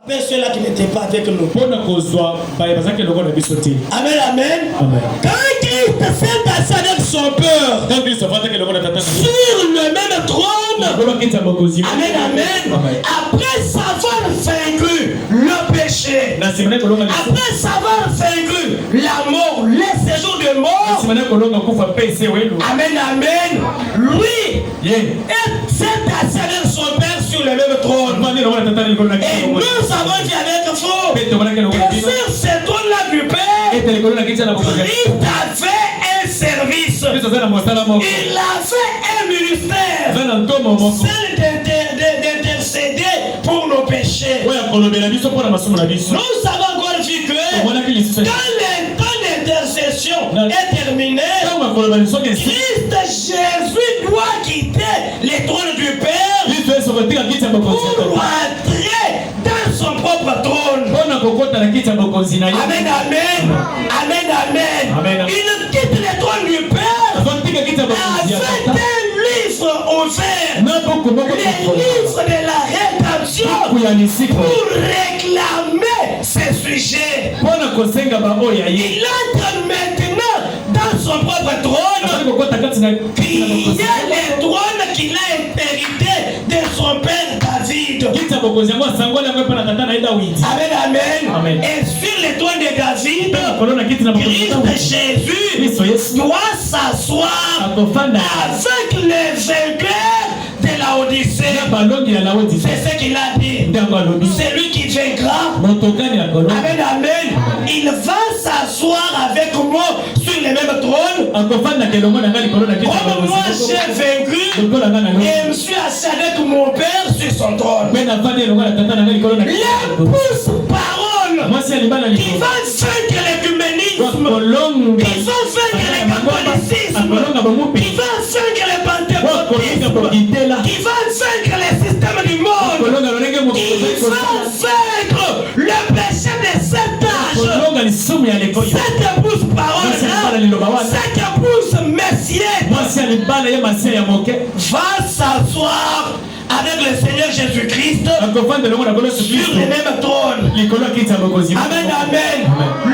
Avec ceux-là qui n'étaient pas avec nous. Amen, amen. Quand Christ s'est assis avec son peur sur le même trône, amen, amen. Après savoir vaincu le péché, après savoir vaincu la mort, les séjours de mort, amen, amen. Lui s'est assis avec son père sur le même trône. Et nous avons dit avec faux que sur ce trône-là du Père, Christ a fait un service. Il a fait un ministère. Celle d'intercéder pour nos péchés. Nous avons encore vu que quand l'intercession est terminée, Christ Jésus doit quitter les trônes du Père pour rentrer dans son propre trône. Amen, amen. Amen, amen. Il quitte les trônes du Père avec un livre ouvert, le livre de la rédemption, pour réclamer ses sujets. Il entre maintenant dans son propre trône, qui est le trône qu'il a hérité de son père David. Amen. Et sur le trône de David, Christ Jésus doit s'asseoir avec les vainqueurs de la Odyssée. C'est ce qu'il a dit. C'est lui qui vaincra. Amen, amen. Il va s'asseoir avec moi sur le même trône. Comme moi j'ai vaincu et je suis assis avec mon père sur son trône. L'épouse parole qui va vaincre l'écuménisme, qui va vaincre le catholicisme, qui va vaincre le pentecôtisme, qui va vaincre les systèmes du monde, qui va vaincre le péché de cet âge. Cette épouse parole, cette épouse messienne va s'asseoir avec le Seigneur Jésus-Christ sur le même trône. Amen, amen.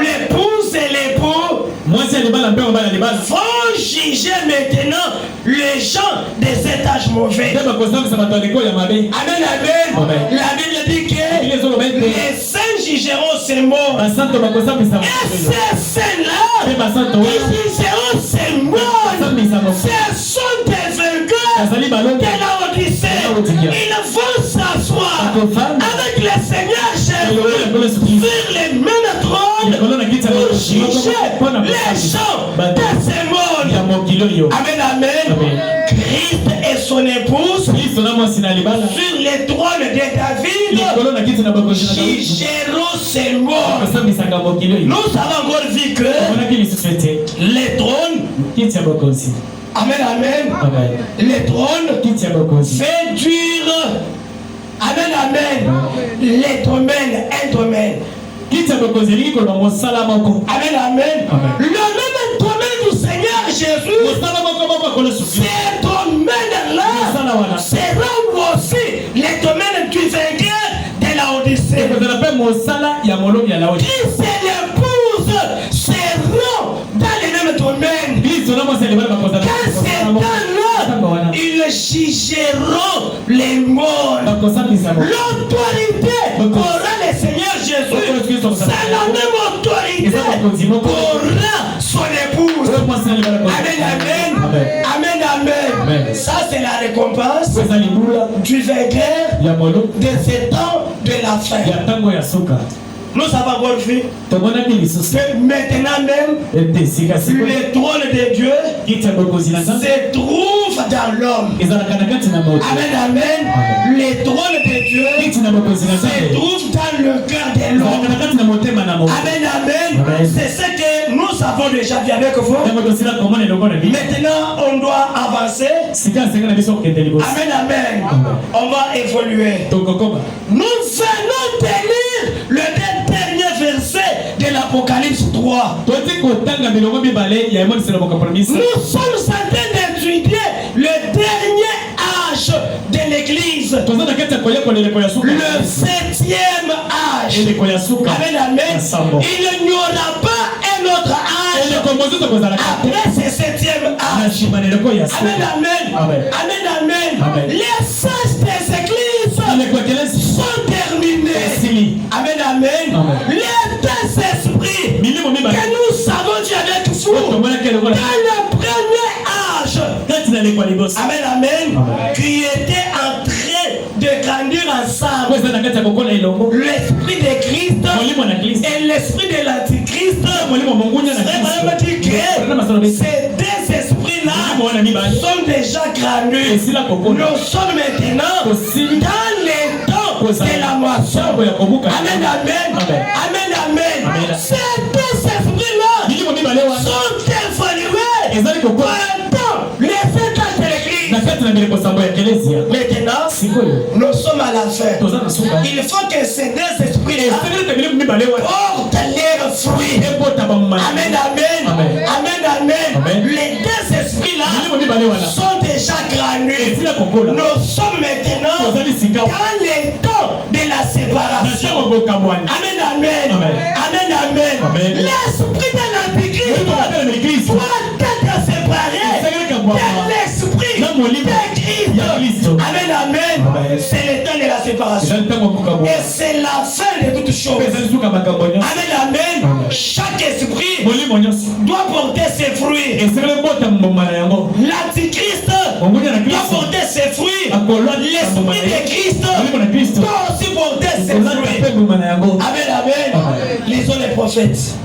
L'épouse et l'époux vont juger maintenant les gens de cet âge mauvais. Amen, amen. La Bible dit que les saints jugeront ces morts. Et ces saints-là, ils jugeront ces morts. Ce sont des vainqueurs de la Odyssée. Ils vont s'asseoir avec le Seigneur Jésus sur le même trône pour juger les gens de ces mondes. Amen, amen. Christ et son épouse sur le trône de David jugeront ces morts. Nous avons encore vu que les trônes, amen, amen, les trônes fait dur. Amen, amen. Les domaines, un domaine. Amen, amen. Le même domaine du Seigneur Jésus, ces domaines-là seront aussi les domaines du vainqueur de la Odyssée. Qui c'est l'épouse seront dans les mêmes domaines. Quand c'est dans l'heure, ils jugeront les morts. L'autorité qu'aura le Seigneur Jésus, c'est la même autorité qu'aura son épouse. Amen, amen. Amen, amen. Ça, c'est la récompense du vainqueur de ces temps de la fin. Nous avons encore vu que maintenant même le trône de Dieu se trouve dans l'homme. Amen, amen. Le trône de Dieu se trouve dans le cœur de l'homme. Amen, amen. C'est ce que nous avons déjà vu avec vous. Maintenant, on doit avancer. Amen, amen. On va évoluer. Nous venons de lire le dernier verset de l'Apocalypse 3. Nous sommes en train d'étudier le dernier âge de l'Église. Le 7e âge. Amen, amen. Il n'y aura pas un autre âge après ce 7e âge. Amen, amen. Amen, amen. Les sages des églises sont terminés. Amen, amen. Les deux esprits que nous savons Dieu avec vous dans le premier âge. Amen, amen. Qui était en train de grandir ensemble. L'esprit de Christ et l'esprit de l'Antichrist. Ces deux esprits-là sont déjà grandus. Nous sommes maintenant dans les temps de la moisson. Amen, amen. Amen, amen. Ces deux esprits-là sont évolués pendant les 7 ans de l'Église. Maintenant, nous sommes à la fin. Il faut que ces deux esprits-là portent leurs fruits. Amen, amen. Amen, amen. Les deux esprits-là sont déjà grandus. Nous sommes maintenant dans les temps de la séparation. Amen, amen. Amen, amen. L'esprit de l'Antichrist doit être séparé de l'esprit de Christ. Amen, amen. C'est le temps de la séparation. Et c'est la fin de toutes choses. Amen, amen. Chaque esprit doit porter ses fruits. L'Antichrist doit porter ses fruits. L'esprit de Christ doit aussi porter ses fruits. Amen, amen. Lisons les prophètes.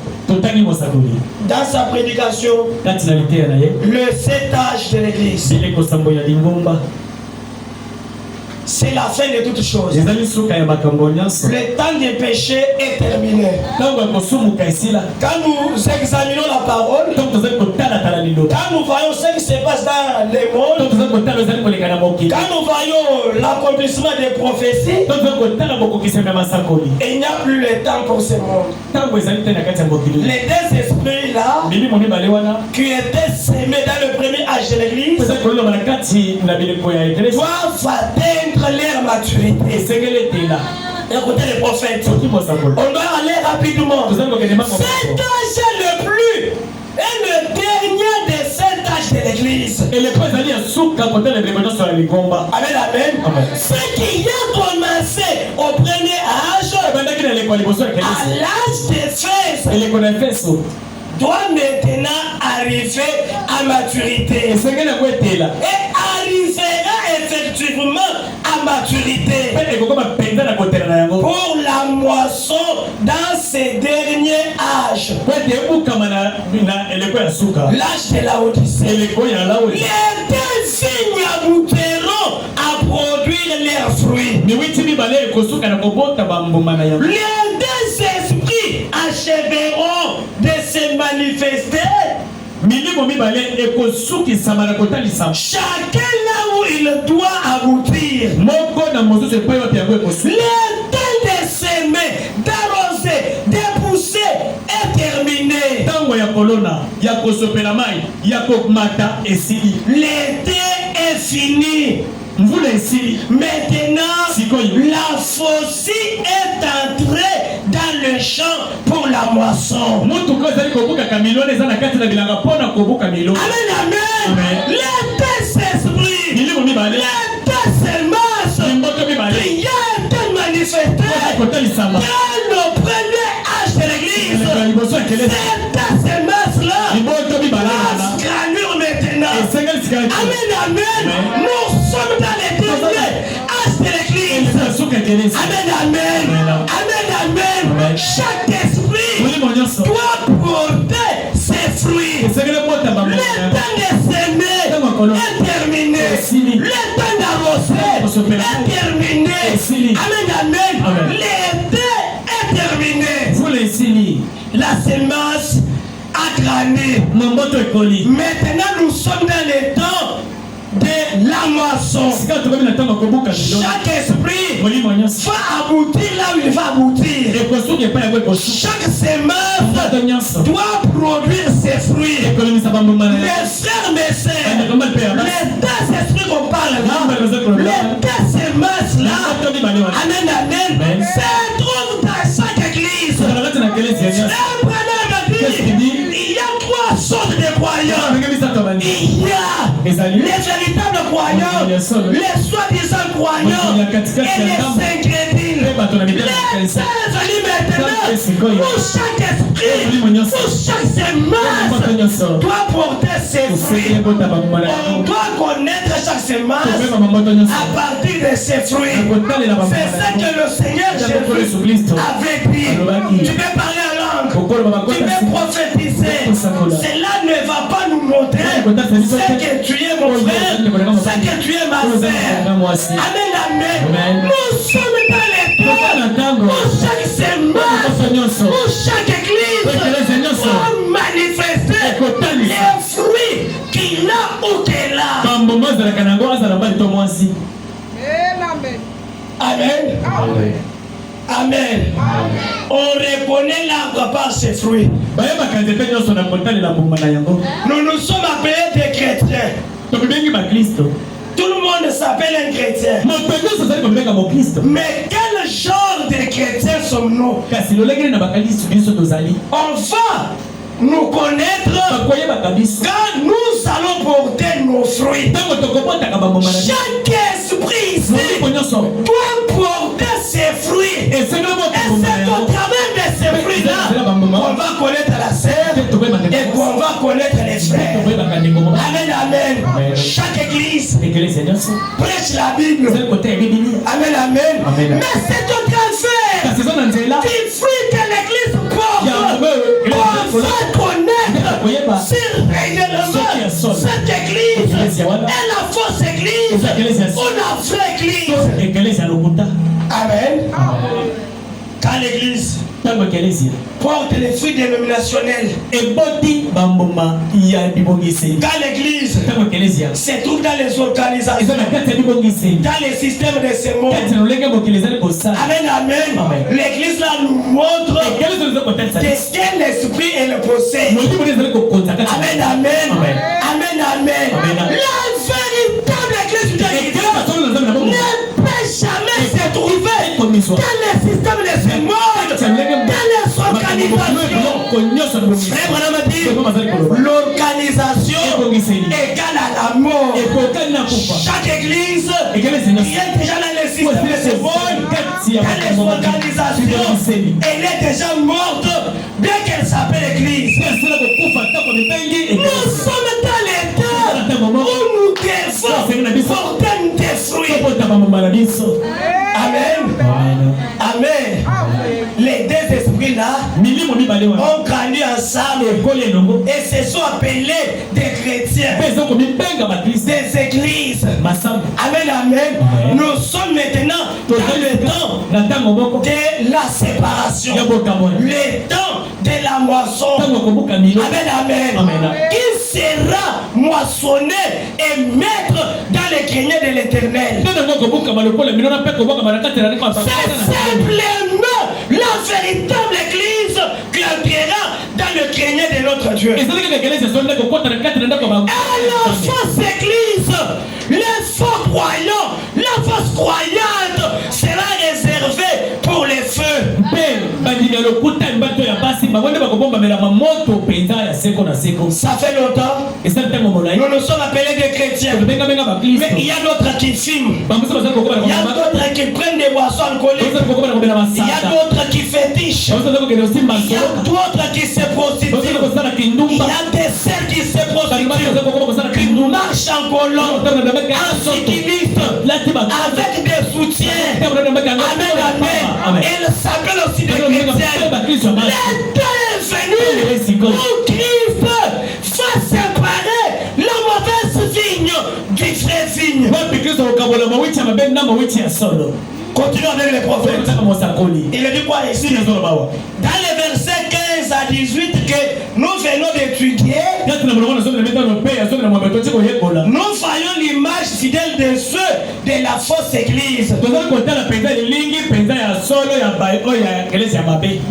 Dans sa prédication, le 7 âge de l'Église, c'est la fin de toutes choses. Le temps des péchés est terminé. Quand nous examinons la parole, quand nous voyons ce qui se passe dans le monde, quand nous voyons l'accomplissement des prophéties, il n'y a plus le temps pour ce monde. Les deux esprits-là qui étaient sémés dans le premier âge de l'Église doivent atteindre leur maturité. Écoutez les prophètes. On doit aller rapidement. Cet âge est le plus et le dernier de cet âge de l'Église. Amen, amen. Ce qui a commencé au premier âge, à l'âge des Fès, doit maintenant arriver à maturité. Et arrivera effectivement à maturité pour la moisson dans ces derniers âges. L'âge de la Odyssée. Les deux signes aboutiront à produire leurs fruits. Les deux esprits achèveront de se manifester. Chacun là où il doit aboutir. Le temps de s'aimer, d'arroser, de pousser est terminé. L'été est fini. Maintenant, la faucille est entrée dans le champ pour la moisson. Amen, amen. Les deux esprits, les deux semences qui ont été manifestées dans le premier âge de l'Église. Ces deux semences-là doivent grandir maintenant. Amen, amen. Nous sommes dans les derniers âges de l'Église. Amen, amen. Amen, amen. Chaque esprit doit porter ses fruits. Le temps de s'aimer est terminé. Le temps d'arroser est terminé. Amen, amen. L'été est terminé. La semence a grandi. Maintenant nous sommes dans les temps de la moisson. Chaque esprit va aboutir là où il va aboutir. Chaque semence doit produire ses fruits. Mes frères, mes sœurs, les deux esprits qu'on parle là, les deux semences là, amen, amen, se trouvent dans chaque croyants, les soi-disant croyants et les incrédules. Les saints maintenant, pour chaque esprit, pour chaque semence, doit porter ses fruits. On doit connaître chaque semence à partir de ses fruits. C'est ce que le Seigneur Jésus avait dit. Tu peux parler en langue, tu peux prophétiser. Cela ne va pas nous montrer ce que tu es, mon frère, ce que tu es, ma sœur. Amen, amen. Nous sommes dans les temps pour chaque semence, pour chaque église, pour manifester les fruits qu'il a ou qu'elle a. Amen. Amen. Amen. On reconnaît l'arbre par ses fruits. Nous nous sommes appelés des chrétiens. Tout le monde s'appelle un chrétien. Mais quel genre de chrétiens sommes-nous? On va nous connaître quand nous allons porter nos fruits. Chaque esprit ici doit porter ses fruits. Et c'est au travers de ces fruits-là qu'on va connaître la sœur et qu'on va connaître les frères. Amen, amen. Chaque église prêche la Bible. Amen, amen. Mais c'est au travers du fruit que l'église porte qu'on va connaître si réellement cette église est la fausse église ou la vraie église. Amen. Quand l'église porte les fruits dénominationnels, quand l'église se trouve dans les organisations, dans les systèmes de ce monde, amen, amen, l'église là nous montre de quel esprit elle possède. Amen, amen, amen, amen. La véritable église de l'Église ne peut jamais se trouver dans les systèmes de ce monde, dans les organisations. L'organisation égale à la mort. Chaque église qui est déjà dans les systèmes de ce monde, dans les organisations, elle est déjà morte bien qu'elle s'appelle église. Nous sommes dans les temps où nous devons porter des fruits. Amen. Amen. Les deux esprits-là ont grandi ensemble et se sont appelés des chrétiens, des églises. Amen, amen. Nous sommes maintenant dans le temps de la séparation, le temps de la moisson. Amen, amen. Qui sera moissonné et mettre dans les greniers de l'Éternel. C'est simplement la véritable église qui entrera dans le grenier de notre Dieu. Et la fausse église, les faux croyants, la fausse croyante sera réservée pour les feux. Ça fait longtemps. Nous nous sommes appelés des chrétiens. Mais il y a d'autres qui fument. Il y a d'autres qui prennent des boissons alcooliques. Il y a d'autres qui fétichent. Il y a d'autres qui se prostituent. Il y a des sœurs qui se prostituent, qui nous marchent en colonne, en cycliste, avec des soutiens. Amen, amen. Elles s'appellent aussi des chrétiens. Le temps est venu où Christ va séparer la mauvaise vigne du vrai vigne. Continuons avec les prophètes. Il est dit quoi ici? Dans les versets 15 à 18 que nous venons d'étudier, nous voyons l'image fidèle de ceux de la fausse église,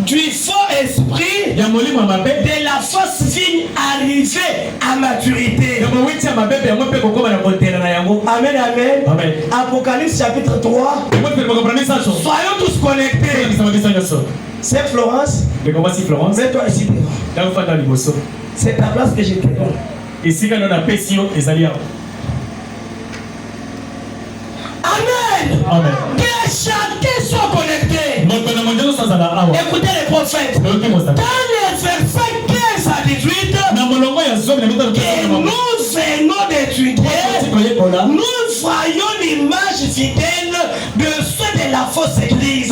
du faux esprit, de la fausse vigne arrivée à maturité. Amen, amen. Apocalypse chapitre 3. Soyons tous connectés. C'est Florence. Mets-toi ici devant. C'est ta place que j'étais. Ici, quand on a Pessio, les alliés. Amen. Que chacun soit connecté. Écoutez les prophètes. Dans les versets 15 à 18, que nous venons d'étudier, nous voyons l'image fidèle de ceux de la fausse église.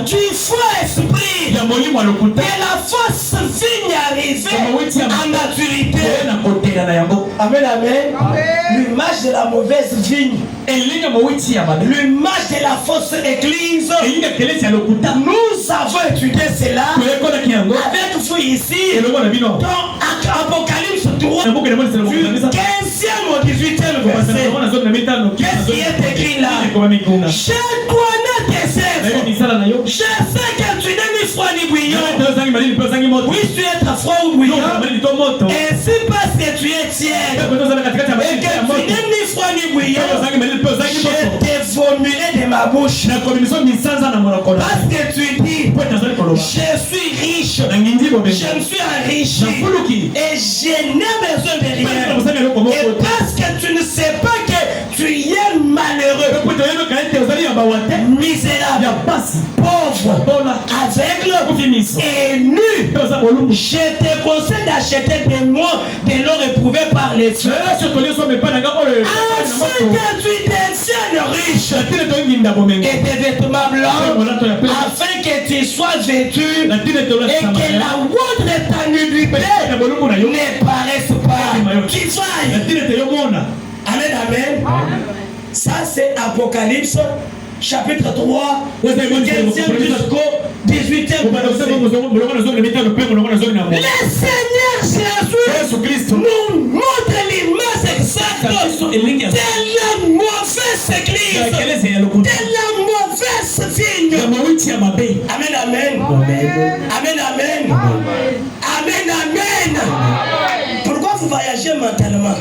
Du faux esprit de la fausse vigne arrivée à maturité. Amen, amen. L'image de la mauvaise vigne, l'image de la fausse église. Nous avons étudié cela avec vous ici dans Apocalypse 3 du 15e au 18e verset. Qu'est-ce qui est écrit là? Je connais tes œuvres. Je sais que tu n'es ni froid ni bouillant. Oui, tu es froid ou bouillant. Ainsi parce que tu es tiède et que tu n'es ni froid ni bouillant, je t'ai formulé de ma bouche. Parce que tu dis, je suis riche, je me suis enrichi et je n'ai besoin de rien. Et parce que tu ne sais pas que tu es malheureux, misérable, pauvre, aveugle et nu, je te conseille d'acheter des mois de l'or éprouvé par les feux, afin que tu deviennes riche et des vêtements blancs, afin que tu sois vêtu et que la honte de ta nudité ne paraisse pas, qui faille. Amen, amen. Ça c'est Apocalypse chapitre 3, du 15e jusqu'au 18e. Le Seigneur Jésus nous montre l'image exacte de la mauvaise église, de la mauvaise vigne. Amen, amen. Amen, amen. Amen, amen. Pourquoi vous voyagez mentalement?